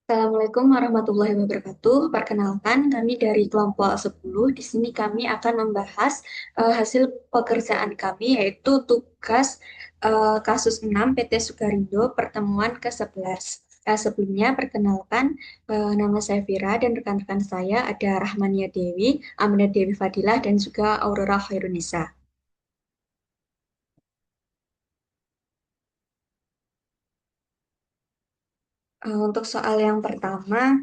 Assalamualaikum warahmatullahi wabarakatuh. Perkenalkan, kami dari kelompok 10. Di sini kami akan membahas hasil pekerjaan kami, yaitu tugas kasus 6 PT Sukarindo pertemuan ke-11. Sebelumnya, perkenalkan, nama saya Vira dan rekan-rekan saya ada Rahmania Dewi, Aminah Dewi Fadilah, dan juga Aurora Khairunisa. Untuk soal yang pertama,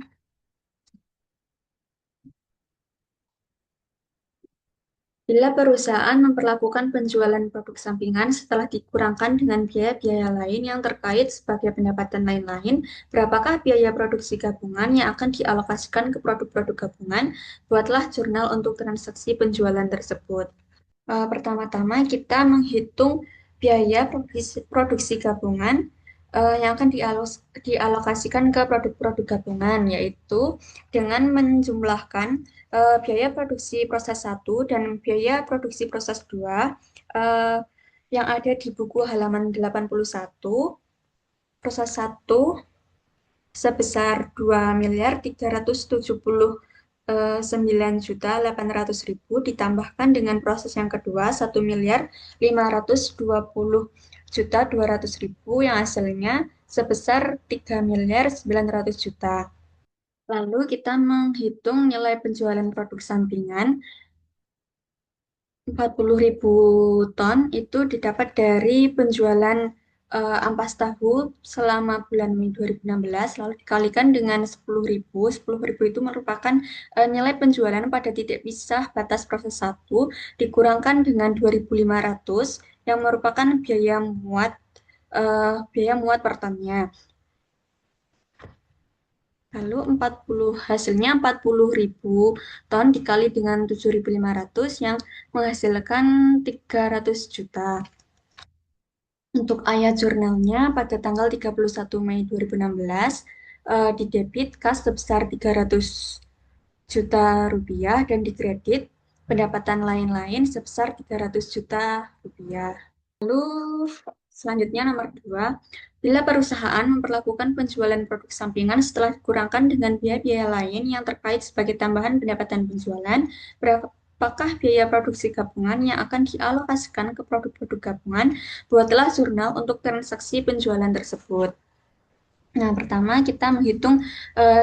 bila perusahaan memperlakukan penjualan produk sampingan setelah dikurangkan dengan biaya-biaya lain yang terkait sebagai pendapatan lain-lain, berapakah biaya produksi gabungan yang akan dialokasikan ke produk-produk gabungan? Buatlah jurnal untuk transaksi penjualan tersebut. Pertama-tama kita menghitung biaya produksi gabungan yang akan dialokasikan ke produk-produk gabungan, yaitu dengan menjumlahkan biaya produksi proses satu dan biaya produksi proses 2 eh, yang ada di buku halaman 81. Proses satu sebesar 2.379.800.000 ditambahkan dengan proses yang kedua 1.520.200.000 yang hasilnya sebesar 3.900.000.000. Lalu kita menghitung nilai penjualan produk sampingan 40.000 ton itu didapat dari penjualan ampas tahu selama bulan Mei 2016, lalu dikalikan dengan 10.000. 10.000 itu merupakan nilai penjualan pada titik pisah batas proses satu dikurangkan dengan 2.500 yang merupakan biaya muat per tonnya. Lalu hasilnya 40.000 ton dikali dengan 7.500 yang menghasilkan 300 juta. Untuk ayat jurnalnya pada tanggal 31 Mei 2016 didebit kas sebesar 300 juta rupiah dan dikredit pendapatan lain-lain sebesar 300 juta rupiah. Lalu selanjutnya nomor 2, bila perusahaan memperlakukan penjualan produk sampingan setelah dikurangkan dengan biaya-biaya lain yang terkait sebagai tambahan pendapatan penjualan, berapakah biaya produksi gabungan yang akan dialokasikan ke produk-produk gabungan? Buatlah jurnal untuk transaksi penjualan tersebut. Nah, pertama kita menghitung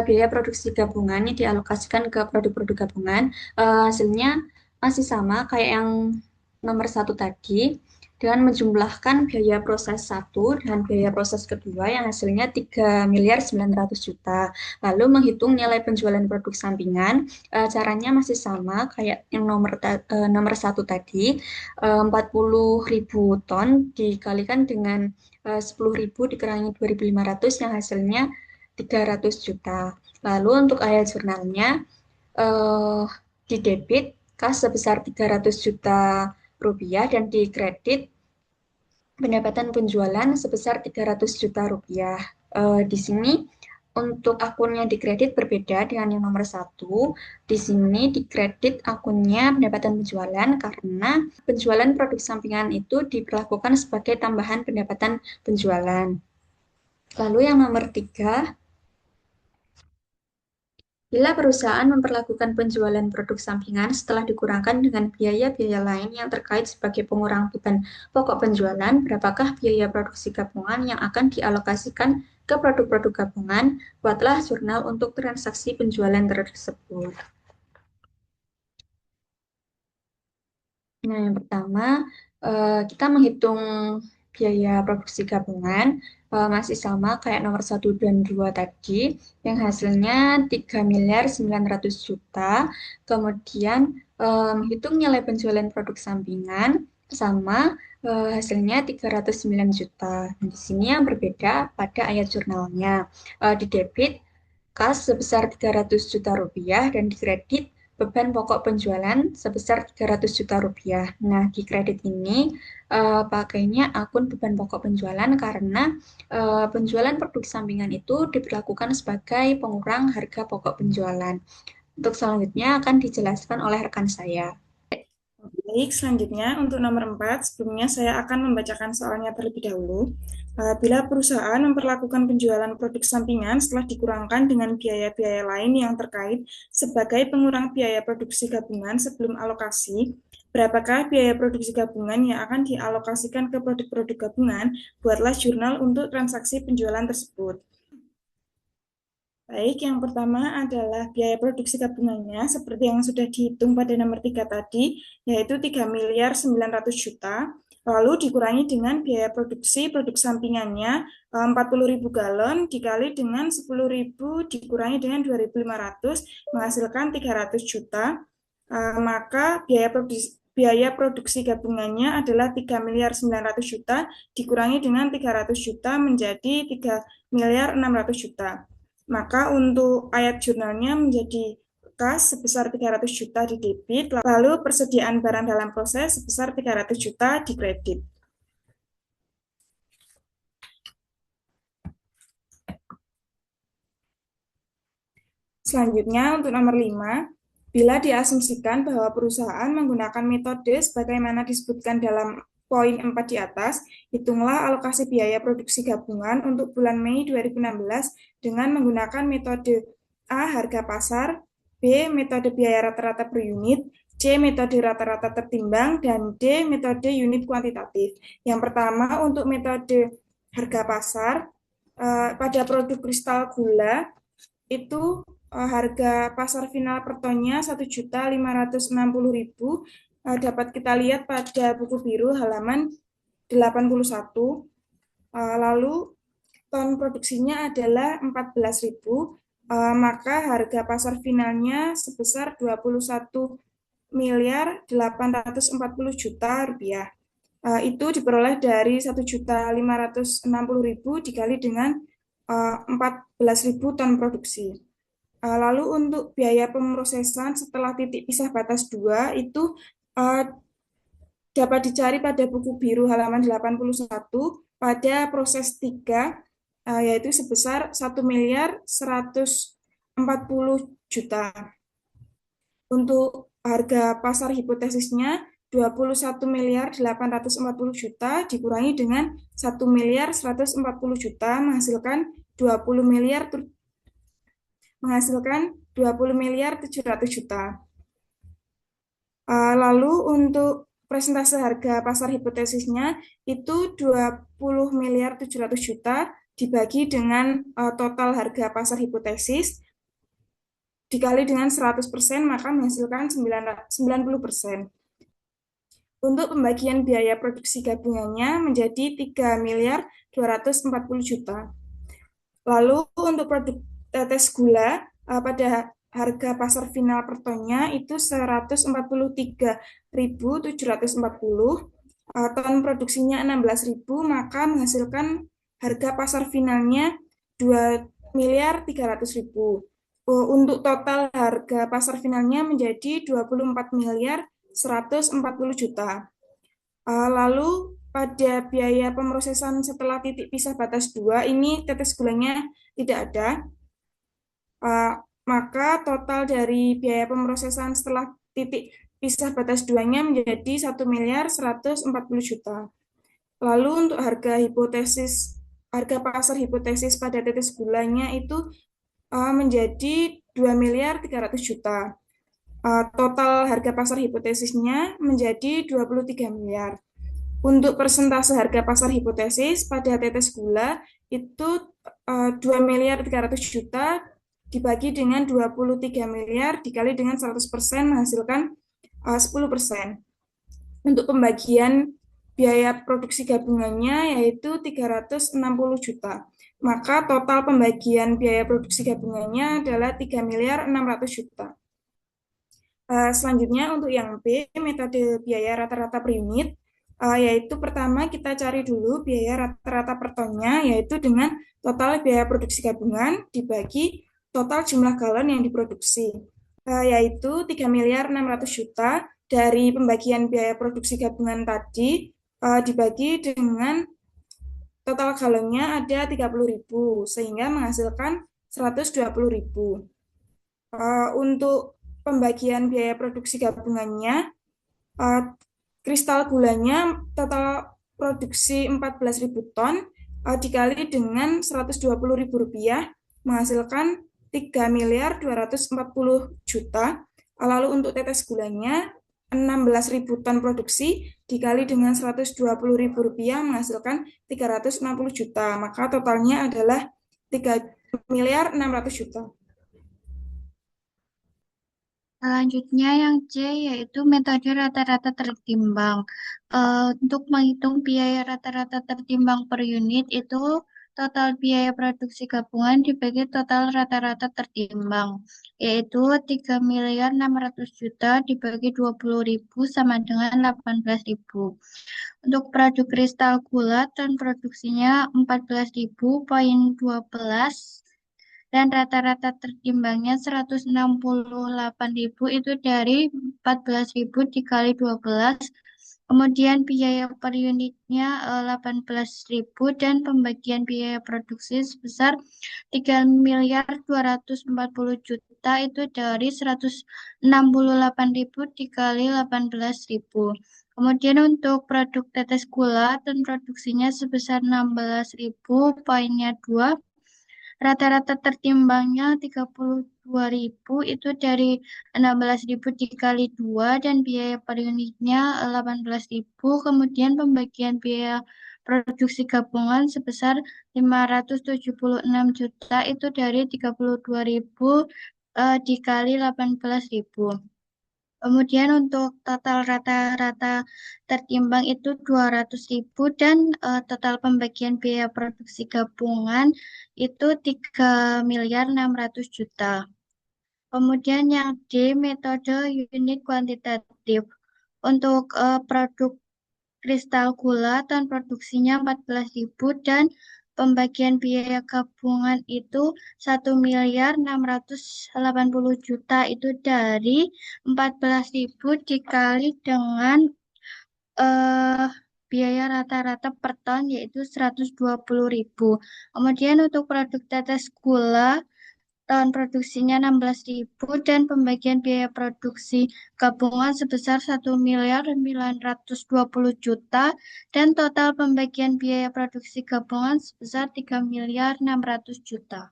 biaya produksi gabungan yang dialokasikan ke produk-produk gabungan. Hasilnya masih sama kayak yang nomor satu tadi, dengan menjumlahkan biaya proses satu dan biaya proses kedua yang hasilnya 3.900.000.000. Lalu menghitung nilai penjualan produk sampingan, caranya masih sama kayak yang nomor satu tadi, 40.000 ton dikalikan dengan 10.000 dikurangi 2.500 yang hasilnya 300 juta. Lalu untuk ayat jurnalnya eh, didebit kas sebesar 300 juta rupiah dan dikredit pendapatan penjualan sebesar 300 juta rupiah. Di sini untuk akunnya dikredit berbeda dengan yang nomor satu. Di sini dikredit akunnya pendapatan penjualan karena penjualan produk sampingan itu diperlakukan sebagai tambahan pendapatan penjualan. Lalu yang nomor 3, bila perusahaan memperlakukan penjualan produk sampingan setelah dikurangkan dengan biaya-biaya lain yang terkait sebagai pengurang beban pokok penjualan, berapakah biaya produksi gabungan yang akan dialokasikan ke produk-produk gabungan? Buatlah jurnal untuk transaksi penjualan tersebut. Nah, yang pertama, kita menghitung biaya produksi gabungan masih sama kayak nomor satu dan 2 tadi, yang hasilnya 3.900.000.000. Kemudian, menghitung nilai penjualan produk sampingan sama hasilnya 309 juta. Nah, di sini yang berbeda pada ayat jurnalnya. Di debit kas sebesar 300 juta rupiah dan dikredit beban pokok penjualan sebesar 300 juta rupiah. Nah, di kredit ini pakainya akun beban pokok penjualan karena penjualan produk sampingan itu diberlakukan sebagai pengurang harga pokok penjualan. Untuk selanjutnya akan dijelaskan oleh rekan saya. Baik, selanjutnya untuk nomor 4, sebelumnya saya akan membacakan soalnya terlebih dahulu. Bila perusahaan memperlakukan penjualan produk sampingan setelah dikurangkan dengan biaya-biaya lain yang terkait sebagai pengurang biaya produksi gabungan sebelum alokasi, berapakah biaya produksi gabungan yang akan dialokasikan ke produk-produk gabungan? Buatlah jurnal untuk transaksi penjualan tersebut. Baik, yang pertama adalah biaya produksi gabungannya, seperti yang sudah dihitung pada nomor 3 tadi, yaitu 3.900.000.000, lalu dikurangi dengan biaya produksi produk sampingannya 40.000 galon, dikali dengan 10.000, dikurangi dengan 2.500, menghasilkan 300 juta. Maka biaya produksi gabungannya adalah 3.900.000.000 dikurangi dengan 300 juta menjadi 3.600.000.000. Maka untuk ayat jurnalnya menjadi kas sebesar 300 juta di debit, lalu persediaan barang dalam proses sebesar 300 juta di kredit. Selanjutnya untuk nomor 5, bila diasumsikan bahwa perusahaan menggunakan metode sebagaimana disebutkan dalam poin 4 di atas, hitunglah alokasi biaya produksi gabungan untuk bulan Mei 2016 dengan menggunakan metode A. Harga pasar, B. Metode biaya rata-rata per unit, C. Metode rata-rata tertimbang, dan D. Metode unit kuantitatif. Yang pertama untuk metode harga pasar, pada produk kristal gula itu harga pasar final per tonnya 1.560.000, dapat kita lihat pada buku biru halaman 81. Lalu ton produksinya adalah 14.000, maka harga pasar finalnya sebesar 21.840.000.000 rupiah. Itu diperoleh dari 1.560.000 dikali dengan 14.000 ton produksi. Lalu untuk biaya pemrosesan setelah titik pisah batas 2 itu uh, dapat dicari pada buku biru halaman 81 pada proses 3, yaitu sebesar 1.140.000.000. Untuk harga pasar hipotesisnya 21.840.000.000 dikurangi dengan 1.140.000.000 menghasilkan 20.700.000.000. Lalu untuk presentase harga pasar hipotesisnya itu 20.700.000.000 dibagi dengan total harga pasar hipotesis dikali dengan 100%, maka menghasilkan 90%. Untuk pembagian biaya produksi gabungannya menjadi 3.240.000.000. Lalu untuk produk tetes gula pada harga pasar final per tonnya itu 143.740, ton produksinya 16.000, maka menghasilkan harga pasar finalnya 2.300.000. Untuk total harga pasar finalnya menjadi 24.140.000.000. Lalu pada biaya pemrosesan setelah titik pisah batas 2 ini tetes gulanya tidak ada. Maka total dari biaya pemrosesan setelah titik pisah batas 2-nya menjadi 1.140.000.000. Lalu untuk harga pasar hipotesis pada tetes gulanya itu menjadi 2.300.000.000. Total harga pasar hipotesisnya menjadi 23 miliar. Untuk persentase harga pasar hipotesis pada tetes gula itu 2.300.000.000 dibagi dengan 23 miliar dikali dengan 100% menghasilkan 10%. Untuk pembagian biaya produksi gabungannya yaitu 360 juta. Maka total pembagian biaya produksi gabungannya adalah 3.600.000.000. Selanjutnya untuk yang B, metode biaya rata-rata per unit, yaitu pertama kita cari dulu biaya rata-rata per tonnya, yaitu dengan total biaya produksi gabungan dibagi total jumlah galon yang diproduksi, yaitu 3.600.000.000 dari pembagian biaya produksi gabungan tadi dibagi dengan total galonnya ada 30.000, sehingga menghasilkan 120.000. Untuk pembagian biaya produksi gabungannya Uh, Kristal gulanya total produksi 14.000 ton dikali dengan Rp120.000 menghasilkan 3.240.000.000. Lalu untuk tetes gulanya 16.000 ton produksi dikali dengan Rp120.000 menghasilkan 360 juta. Maka totalnya adalah 3.600.000.000. Selanjutnya yang C yaitu metode rata-rata tertimbang. Untuk menghitung biaya rata-rata tertimbang per unit itu total biaya produksi gabungan dibagi total rata-rata tertimbang, yaitu 3.600.000.000 dibagi 20.000 sama dengan 18.000. Untuk produk kristal gula dan produksinya 14.000,12 dan rata-rata tertimbangnya 168.000 itu dari 14.000 dikali 12. Kemudian biaya per unitnya 18.000 dan pembagian biaya produksi sebesar 3.240.000.000 itu dari 168.000 dikali 18.000. Kemudian untuk produk tetes gula dan produksinya sebesar 16.000, poinnya 2. Rata-rata tertimbangnya 32.000 itu dari 16.000 dikali 2 dan biaya per unitnya 18.000. Kemudian pembagian biaya produksi gabungan sebesar 576 juta itu dari 32.000 dikali 18.000. Kemudian untuk total rata-rata tertimbang itu 200.000 dan total pembagian biaya produksi gabungan itu 3.600.000.000. Kemudian yang D, metode unit kuantitatif. Untuk produk kristal gula dan produksinya 14.000 dan pembagian biaya gabungan itu 1.680.000.000 itu dari 14.000 dikali dengan eh, biaya rata-rata per ton yaitu 120.000. Kemudian untuk produk tetes gula tahun produksinya 16.000 dan pembagian biaya produksi gabungan sebesar 1.920.000.000 dan total pembagian biaya produksi gabungan sebesar 3.600.000.000.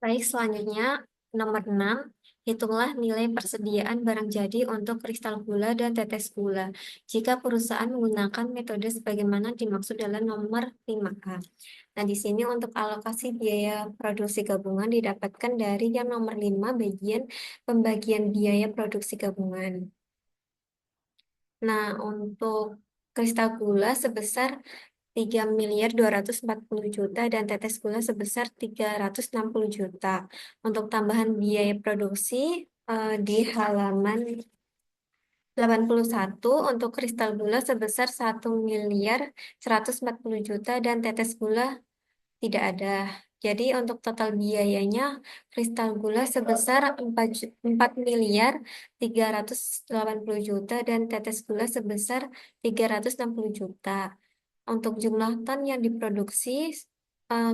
Baik, selanjutnya nomor 6, hitunglah nilai persediaan barang jadi untuk kristal gula dan tetes gula jika perusahaan menggunakan metode sebagaimana dimaksud dalam nomor 5A. Nah, di sini untuk alokasi biaya produksi gabungan didapatkan dari yang nomor 5 bagian pembagian biaya produksi gabungan. Nah, untuk kristal gula sebesar 3.240.000.000 dan tetes gula sebesar 360 juta. Untuk tambahan biaya produksi di halaman 81 untuk kristal gula sebesar 1.140.000.000 dan tetes gula tidak ada. Jadi untuk total biayanya kristal gula sebesar 4.380.000.000 dan tetes gula sebesar 360 juta. Untuk jumlah ton yang diproduksi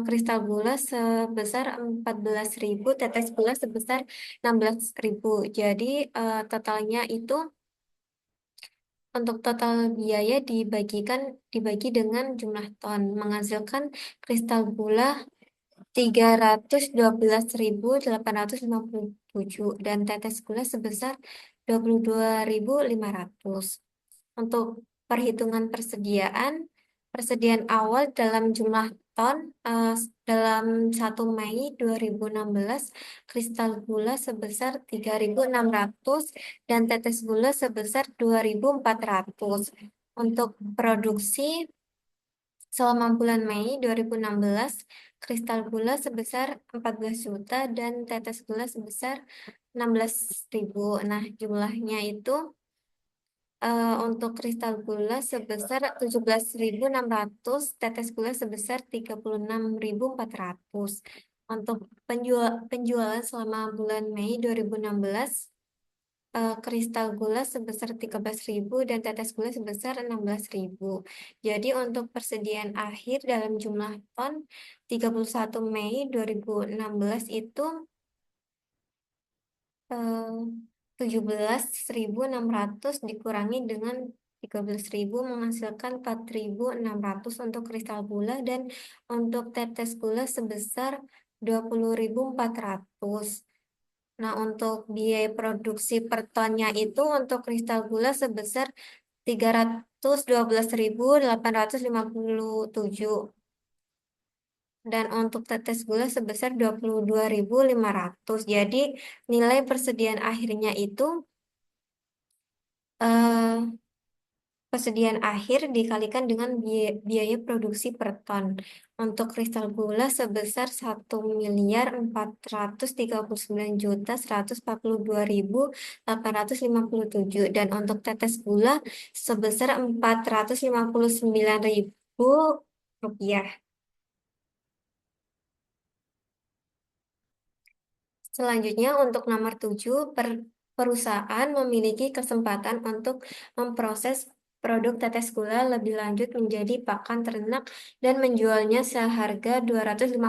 kristal gula sebesar 14.000, tetes gula sebesar 16.000. Jadi totalnya itu untuk total biaya dibagi dengan jumlah ton menghasilkan kristal gula 312.857 dan tetes gula sebesar 22.500. Untuk perhitungan persediaan awal dalam jumlah ton dalam 1 Mei 2016 kristal gula sebesar 3.600 dan tetes gula sebesar 2.400. Untuk produksi selama bulan Mei 2016 kristal gula sebesar 14 juta dan tetes gula sebesar 16.000. Nah, jumlahnya itu untuk kristal gula sebesar 17.600, tetes gula sebesar 36.400. Untuk penjualan selama bulan Mei 2016, kristal gula sebesar 13.000 dan tetes gula sebesar 16.000. Jadi untuk persediaan akhir dalam jumlah ton 31 Mei 2016 itu 17.600 dikurangi dengan 13.000 menghasilkan 4.600 untuk kristal gula, dan untuk tetes gula sebesar 20.400. Nah, untuk biaya produksi per tonnya itu untuk kristal gula sebesar 312.857. Dan untuk tetes gula sebesar 22.500. Jadi nilai persediaan akhirnya itu eh, persediaan akhir dikalikan dengan biaya produksi per ton. Untuk kristal gula sebesar 1.439.142.857, dan untuk tetes gula sebesar 459.000 rupiah. Selanjutnya untuk nomor 7, perusahaan memiliki kesempatan untuk memproses produk tetes gula lebih lanjut menjadi pakan ternak dan menjualnya seharga 250.000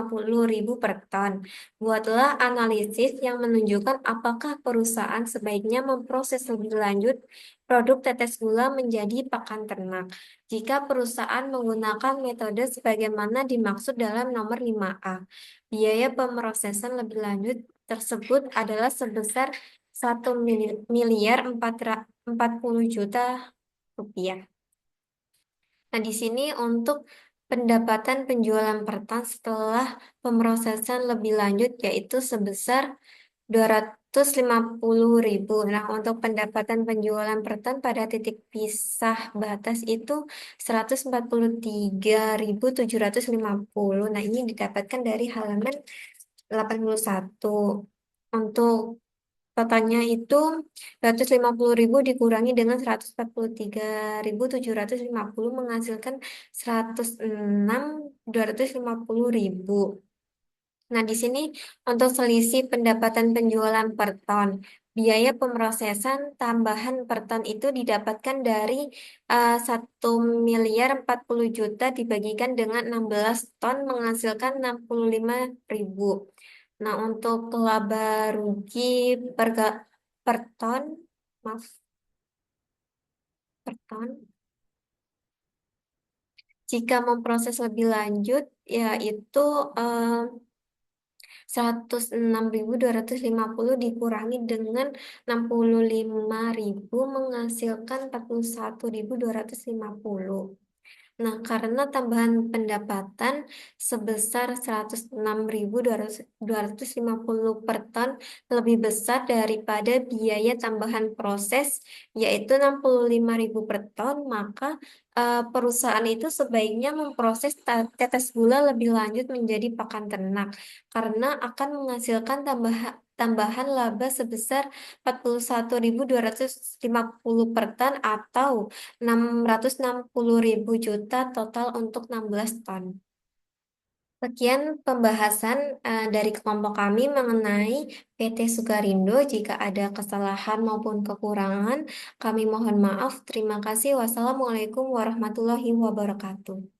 per ton. Buatlah analisis yang menunjukkan apakah perusahaan sebaiknya memproses lebih lanjut produk tetes gula menjadi pakan ternak. Jika perusahaan menggunakan metode sebagaimana dimaksud dalam nomor 5A, biaya pemrosesan lebih lanjut tersebut adalah sebesar 1.040.000.000 rupiah. Nah, di sini untuk pendapatan penjualan per ton setelah pemrosesan lebih lanjut yaitu sebesar 250.000. Nah, untuk pendapatan penjualan per ton pada titik pisah batas itu 143.750. Nah, ini didapatkan dari halaman 81. Untuk totalnya itu 250.000 dikurangi dengan 143.750 menghasilkan 106.250.000. Nah, di sini untuk selisih pendapatan penjualan per ton, biaya pemrosesan tambahan per ton itu didapatkan dari 1.040.000.000 dibagikan dengan 16 ton menghasilkan 65.000. Nah, untuk laba rugi per ton, maaf, per ton, jika memproses lebih lanjut, yaitu 106.250 dikurangi dengan 65.000 menghasilkan 41.250. Nah, karena tambahan pendapatan sebesar 106.250 per ton lebih besar daripada biaya tambahan proses, yaitu 65.000 per ton, maka perusahaan itu sebaiknya memproses tetes gula lebih lanjut menjadi pakan ternak, karena akan menghasilkan tambahan laba sebesar 41.250 per ton atau 660.000 juta total untuk 16 ton. Sekian pembahasan dari kelompok kami mengenai PT Sukarindo. Jika ada kesalahan maupun kekurangan, kami mohon maaf. Terima kasih. Wassalamualaikum warahmatullahi wabarakatuh.